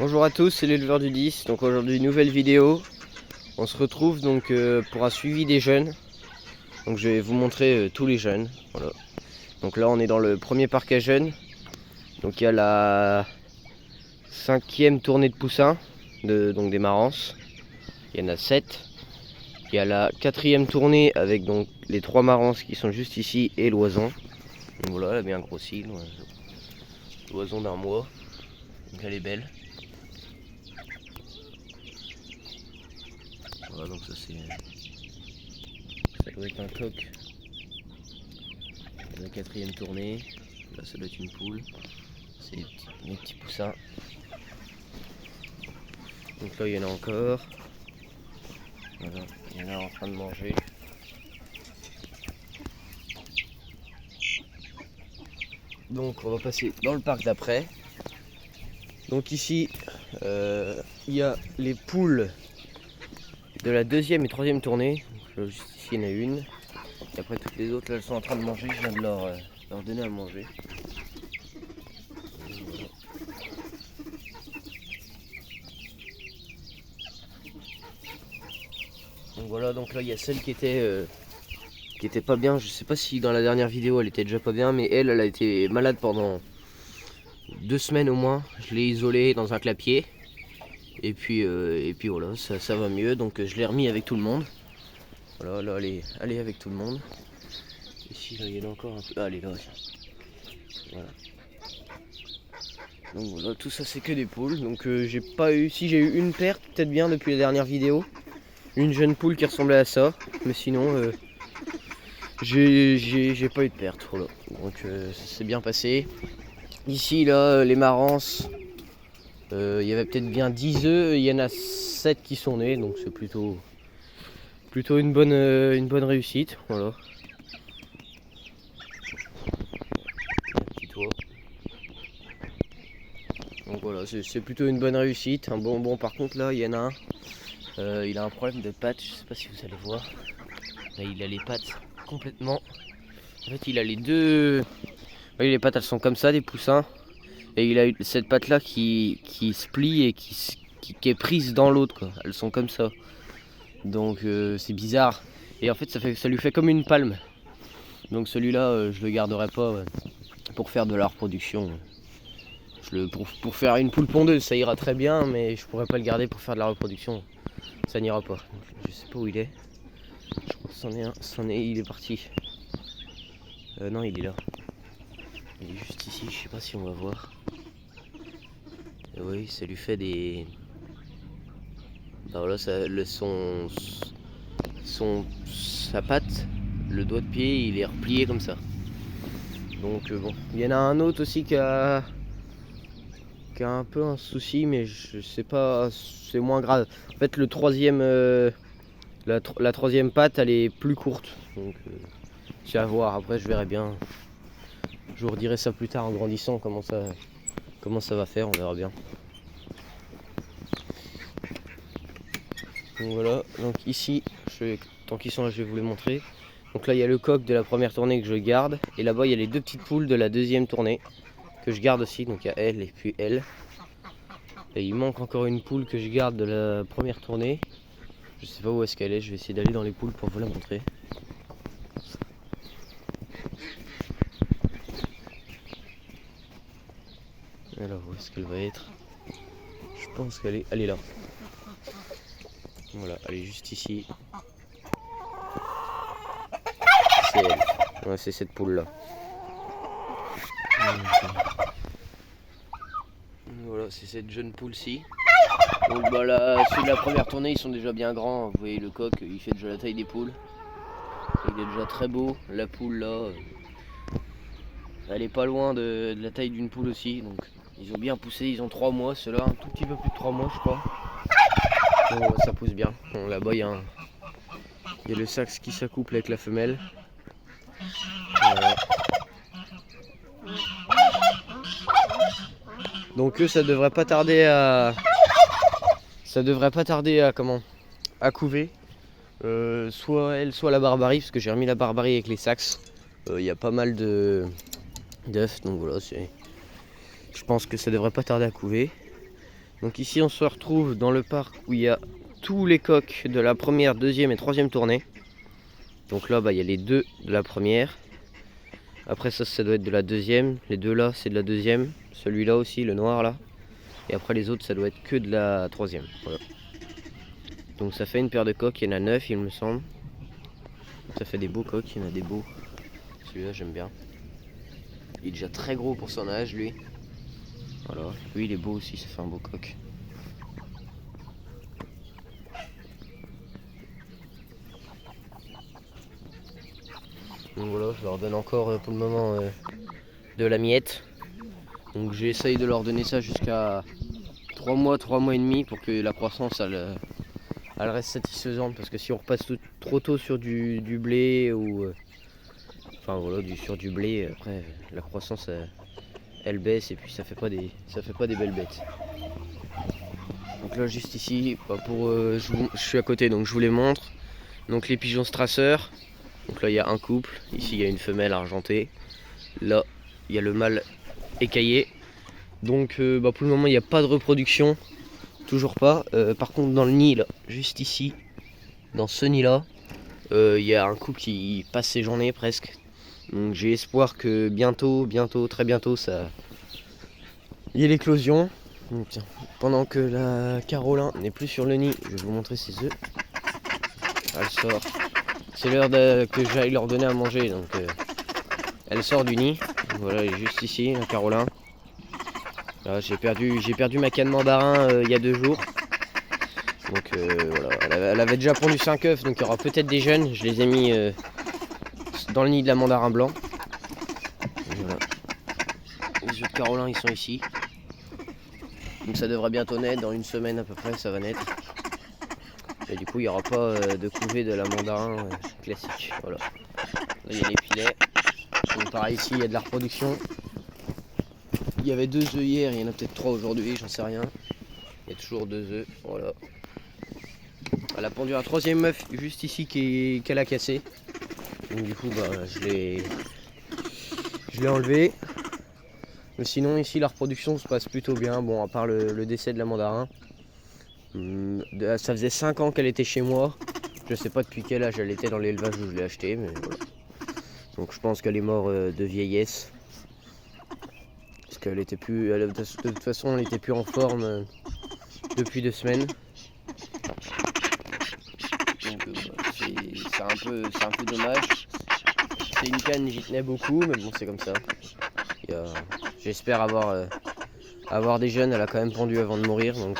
Bonjour à tous, c'est l'éleveur du 10. Donc aujourd'hui nouvelle vidéo. On se retrouve donc pour un suivi des jeunes. Donc je vais vous montrer tous les jeunes. Voilà. Donc là on est dans le premier parc à jeunes. Donc il y a la 5e tournée de poussins, donc des marances. Il y en a 7. Il y a la 4e tournée avec donc les 3 marances qui sont juste ici et l'oison. Donc voilà, elle a bien grossi, l'oison d'un mois. Donc elle est belle. Voilà, donc ça doit être un coq. La 4e tournée. Là ça doit être une poule. C'est les petits poussins. Donc là il y en a encore. Voilà, il y en a en train de manger. Donc on va passer dans le parc d'après. Donc ici il y a les poules de la 2e et 3e tournée. Donc, juste ici il y en a une. Et après toutes les autres là elles sont en train de manger. Je viens de leur donner à manger. Donc voilà, donc là il y a celle qui était pas bien. Je sais pas si dans la dernière vidéo elle était déjà pas bien, mais elle a été malade pendant 2 semaines au moins. Je l'ai isolée dans un clapier. Et puis voilà, ça va mieux. Donc je l'ai remis avec tout le monde. Voilà, là elle est avec tout le monde. Ici là il y en a encore un peu. Ah, elle est là aussi. Voilà. Donc voilà, tout ça c'est que des poules. Donc j'ai pas eu. Si j'ai eu une perte, peut-être bien depuis la dernière vidéo. Une jeune poule qui ressemblait à ça. Mais sinon j'ai pas eu de perte. Voilà. Donc ça s'est bien passé. Ici là les marances. Il y avait peut-être bien 10 œufs, il y en a 7 qui sont nés, donc c'est plutôt une bonne réussite. Voilà. Un petit toit. Donc voilà, c'est plutôt une bonne réussite. Un bon, par contre là, il y en a un. Il a un problème de pattes, je sais pas si vous allez voir. Là, il a les pattes complètement. En fait, il a les deux. Oui, les pattes elles sont comme ça, des poussins. Et il a cette patte là qui se plie et qui est prise dans l'autre, quoi. Elles sont comme ça. Donc c'est bizarre. Et en fait ça lui fait comme une palme. Donc celui-là je le garderai pas pour faire de la reproduction. Pour faire une poule pondeuse ça ira très bien, mais je pourrais pas le garder pour faire de la reproduction. Ça n'ira pas. Je sais pas où il est. Je crois que il est parti. Non, il est là. Il est juste ici, je sais pas si on va voir. Et oui, ça lui fait des... Ben voilà, sa patte, le doigt de pied, il est replié comme ça. Donc bon, il y en a un autre aussi qui a un peu un souci, mais je sais pas, c'est moins grave. En fait, le troisième, la 3e patte, elle est plus courte. Donc c'est à voir. Après, je verrai bien. Je vous redirai ça plus tard en grandissant comment ça va faire. On verra bien. Donc voilà. Donc ici, tant qu'ils sont là, je vais vous les montrer. Donc là, il y a le coq de la première tournée que je garde, et là-bas, il y a les 2 petites poules de la 2e tournée que je garde aussi. Donc il y a elle et puis elle. Et il manque encore une poule que je garde de la première tournée. Je sais pas où est-ce qu'elle est, je vais essayer d'aller dans les poules pour vous la montrer. Alors où est-ce qu'elle va être? Je pense qu'elle est là. Voilà, elle est juste ici. C'est elle. Ouais, c'est cette poule là. Voilà, c'est cette jeune poule-ci. Donc bah là, ceux de la première tournée, ils sont déjà bien grands. Vous voyez le coq, il fait déjà la taille des poules. Il est déjà très beau. La poule là, elle est pas loin de la taille d'une poule aussi. Donc ils ont bien poussé, ils ont 3 mois. Ceux-là, un tout petit peu plus de 3 mois je crois. Donc ça pousse bien. Bon, là-bas il y a le saxe qui s'accouple avec la femelle. Voilà. Donc eux, ça devrait pas tarder à couver. Soit elle, soit la barbarie, parce que j'ai remis la barbarie avec les saxes. Il y a pas mal d'œufs, donc voilà, je pense que ça devrait pas tarder à couver. Donc ici on se retrouve dans le parc où il y a tous les coqs de la première, deuxième et troisième tournée. Donc là il y a les deux de la première. Après ça doit être de la deuxième. Les deux là c'est de la deuxième. Celui-là aussi, le noir là. Et après les autres ça doit être que de la troisième. Voilà. Donc ça fait une paire de coqs, il y en a 9 il me semble. Ça fait des beaux coqs, il y en a des beaux. Celui-là j'aime bien. Il est déjà très gros pour son âge lui. Voilà, lui il est beau aussi, ça fait un beau coq. Donc voilà, je leur donne encore pour le moment de la miette. Donc j'essaye de leur donner ça jusqu'à 3 mois et demi pour que la croissance elle reste satisfaisante. Parce que si on repasse trop tôt sur du blé ou enfin voilà, sur du blé, après la croissance elle baisse et puis ça fait pas des belles bêtes. Donc là juste ici, je suis à côté donc je vous les montre. Donc les pigeons strasseurs. Donc là il y a un couple, ici il y a une femelle argentée. Là il y a le mâle écaillé. Donc pour le moment il n'y a pas de reproduction. Toujours pas. Par contre dans le nid là, juste ici, dans ce nid là, il y a un couple qui passe ses journées presque. Donc j'ai espoir que bientôt, très bientôt ça. Il y a l'éclosion. Pendant que la Carolin n'est plus sur le nid, je vais vous montrer ses œufs. Elle sort. C'est l'heure que j'aille leur donner à manger. Donc elle sort du nid. Voilà, elle est juste ici, la Carolin. Là, j'ai perdu ma canne mandarin il y a 2 jours. Donc voilà, elle avait déjà pondu 5 œufs, donc il y aura peut-être des jeunes. Je les ai mis dans le nid de la mandarin blanc. Voilà. Les œufs de Carolin ils sont ici. Donc ça devrait bientôt naître, dans une semaine à peu près ça va naître. Et du coup il n'y aura pas de couvée de la mandarin classique. Voilà. Là il y a les filets. Donc pareil ici il y a de la reproduction. Il y avait 2 œufs hier, il y en a peut-être 3 aujourd'hui, j'en sais rien. Il y a toujours 2 œufs, voilà. Elle a pondu un 3e œuf juste ici qu'elle a cassé. Donc du coup je l'ai enlevé. Mais sinon ici la reproduction se passe plutôt bien. Bon à part le décès de la mandarin. Ça faisait 5 ans qu'elle était chez moi. Je sais pas depuis quel âge elle était dans l'élevage où je l'ai acheté, mais voilà. Donc je pense qu'elle est morte de vieillesse. Parce qu'elle était plus. De toute façon elle était plus en forme depuis 2 semaines. Donc c'est un peu dommage. C'est une canne, j'y tenais beaucoup, mais bon c'est comme ça. J'espère avoir des jeunes, elle a quand même pendu avant de mourir, donc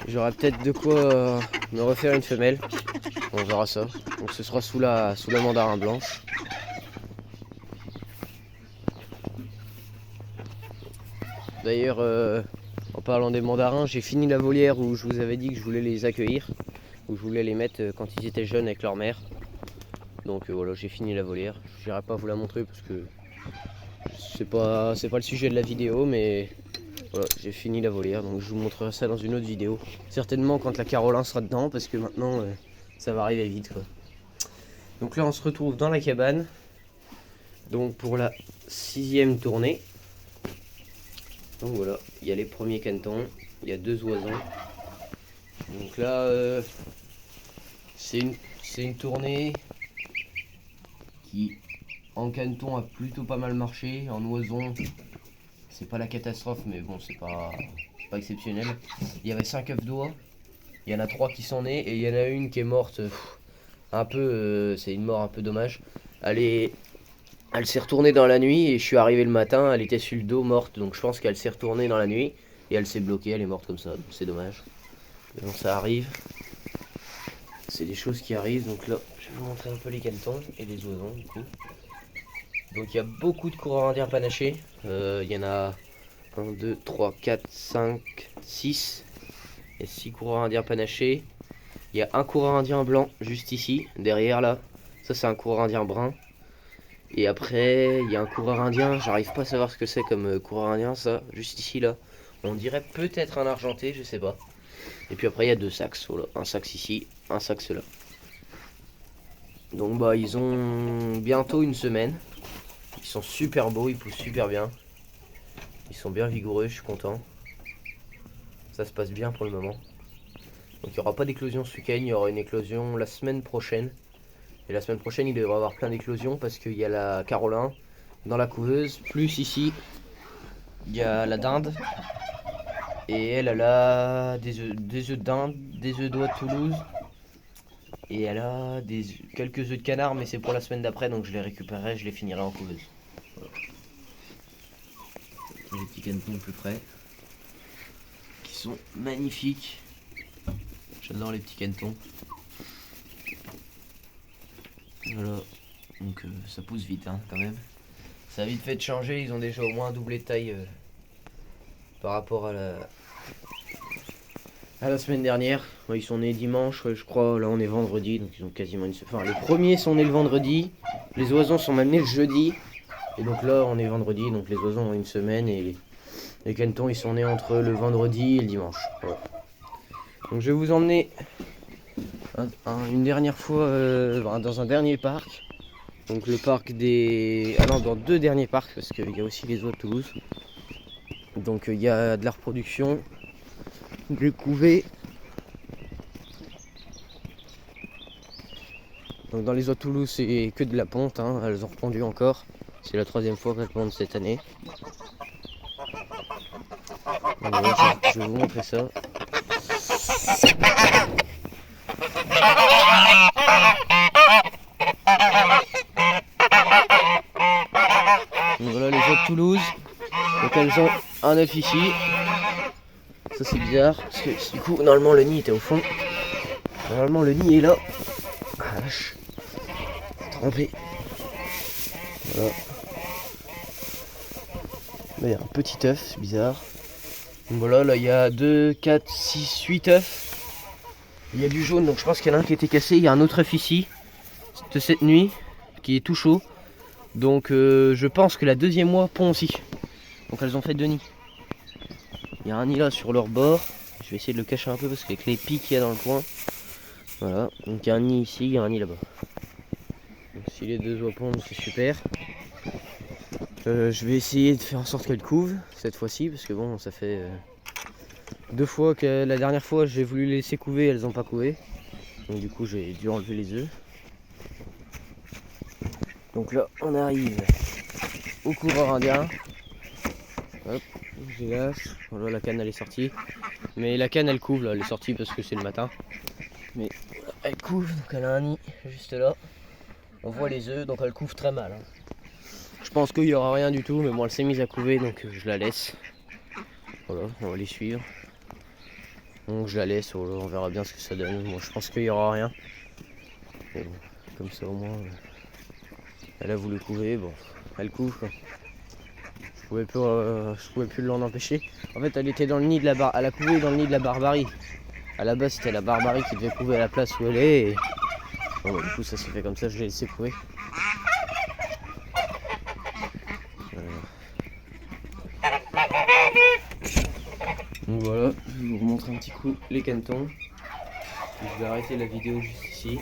j'aurai peut-être de quoi me refaire une femelle. On verra ça. Donc ce sera sous la mandarin blanche. D'ailleurs, en parlant des mandarins, j'ai fini la volière où je vous avais dit que je voulais les accueillir, où je voulais les mettre quand ils étaient jeunes avec leur mère. Donc voilà, j'ai fini la volière. Je n'irai pas vous la montrer parce que c'est pas le sujet de la vidéo, mais voilà, j'ai fini la volière, donc je vous montrerai ça dans une autre vidéo. Certainement quand la Carolin sera dedans, parce que maintenant ça va arriver vite quoi. Donc là on se retrouve dans la cabane, donc pour la 6e tournée. Donc voilà, il y a les premiers canetons, il y a 2 oisons. Donc là c'est une tournée qui en caneton a plutôt pas mal marché. En oison c'est pas la catastrophe, mais bon c'est pas exceptionnel. Il y avait 5 œufs d'oie, il y en a 3 qui sont nés et il y en a une qui est morte un peu, c'est une mort un peu dommage. Elle s'est retournée dans la nuit et je suis arrivé le matin, elle était sur le dos morte, donc je pense qu'elle s'est retournée dans la nuit et elle s'est bloquée, elle est morte comme ça, donc c'est dommage. Mais bon ça arrive, c'est des choses qui arrivent. Donc là je vais vous montrer un peu les canetons et les oisons du coup. Donc il y a beaucoup de coureurs indiens panachés. Il y en a 1, 2, 3, 4, 5, 6. Il y a 6 coureurs indiens panachés. Il y a un coureur indien blanc juste ici, derrière là. Ça c'est un coureur indien brun. Et après il y a un coureur indien, j'arrive pas à savoir ce que c'est comme coureur indien ça, juste ici là. On dirait peut-être un argenté, je sais pas. Et puis après il y a 2 saxes, voilà. Un saxe ici, un saxe là. Donc ils ont bientôt une semaine. Ils sont super beaux, ils poussent super bien. Ils sont bien vigoureux, je suis content. Ça se passe bien pour le moment. Donc il n'y aura pas d'éclosion ce week-end, il y aura une éclosion la semaine prochaine. Et la semaine prochaine, il devrait y avoir plein d'éclosions parce qu'il y a la Carolin dans la couveuse. Plus ici, il y a la dinde. Et elle a des œufs de dinde, des œufs d'oie de Toulouse. Et elle a quelques œufs de canard, mais c'est pour la semaine d'après, donc je les récupérerai, je les finirai en couveuse. Voilà. Les petits canetons plus près, qui sont magnifiques. J'adore les petits canetons. Voilà, donc ça pousse vite hein, quand même. Ça a vite fait de changer, ils ont déjà au moins doublé de taille par rapport à la semaine dernière. Ouais, ils sont nés dimanche, je crois, là on est vendredi, donc ils ont quasiment une semaine. Enfin, les premiers sont nés le vendredi, les oiseaux sont même nés le jeudi. Et donc là on est vendredi, donc les oiseaux ont une semaine et les canetons ils sont nés entre le vendredi et le dimanche. Voilà. Donc je vais vous emmener une dernière fois dans un dernier parc. Donc le parc des... Ah non, dans 2 derniers parcs parce qu'il y a aussi les oies de Toulouse. Donc il y a de la reproduction, des couvées. Donc dans les oies de Toulouse c'est que de la ponte, hein. Elles ont repondu encore. C'est la 3e fois qu'elles pondent cette année. Donc, voilà, je vais vous montrer ça. Donc voilà les oies de Toulouse. Donc elles ont un œuf ici. Ça c'est bizarre parce que du coup normalement le nid était au fond. Normalement le nid est là. Ah, vache. Trempé. Voilà. Là il y a un petit œuf, c'est bizarre. Donc voilà, là il y a 2, 4, 6, 8 œufs. Il y a du jaune, donc je pense qu'il y en a un qui a été cassé. Il y a un autre œuf ici, de cette nuit, qui est tout chaud. Donc je pense que la 2e mois pond aussi. Donc elles ont fait 2 nids. Il y a un nid là sur leur bord. Je vais essayer de le cacher un peu parce qu'avec les pics qu'il y a dans le coin. Voilà, donc il y a un nid ici, il y a un nid là-bas. Donc si les 2 oies pondent, c'est super. Je vais essayer de faire en sorte qu'elles couvent cette fois-ci parce que bon, ça fait 2 fois que la dernière fois j'ai voulu les laisser couver, elles n'ont pas couvé. Donc du coup j'ai dû enlever les œufs. Donc là on arrive au coureur indien. Hop, je les lâche. Voilà, la canne elle est sortie. Mais la canne elle couve là, elle est sortie parce que c'est le matin. Mais elle couve, donc elle a un nid juste là. On voit les œufs, donc elle couve très mal. Hein. Je pense qu'il n'y aura rien du tout, mais bon elle s'est mise à couver donc je la laisse. Voilà, on va les suivre. Donc je la laisse, on verra bien ce que ça donne. Moi je pense qu'il n'y aura rien. Bon, comme ça au moins elle a voulu couver, bon elle couve quoi. Je pouvais plus l'en empêcher. En fait elle était dans le nid de la elle a couvé dans le nid de la barbarie. À la base c'était la barbarie qui devait couver à la place où elle est et... Bon bah, du coup ça s'est fait comme ça, je l'ai laissé couver. Donc voilà, je vais vous remontrer un petit coup les canetons. Je vais arrêter la vidéo juste ici.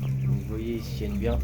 Donc, vous voyez, ils se tiennent bien.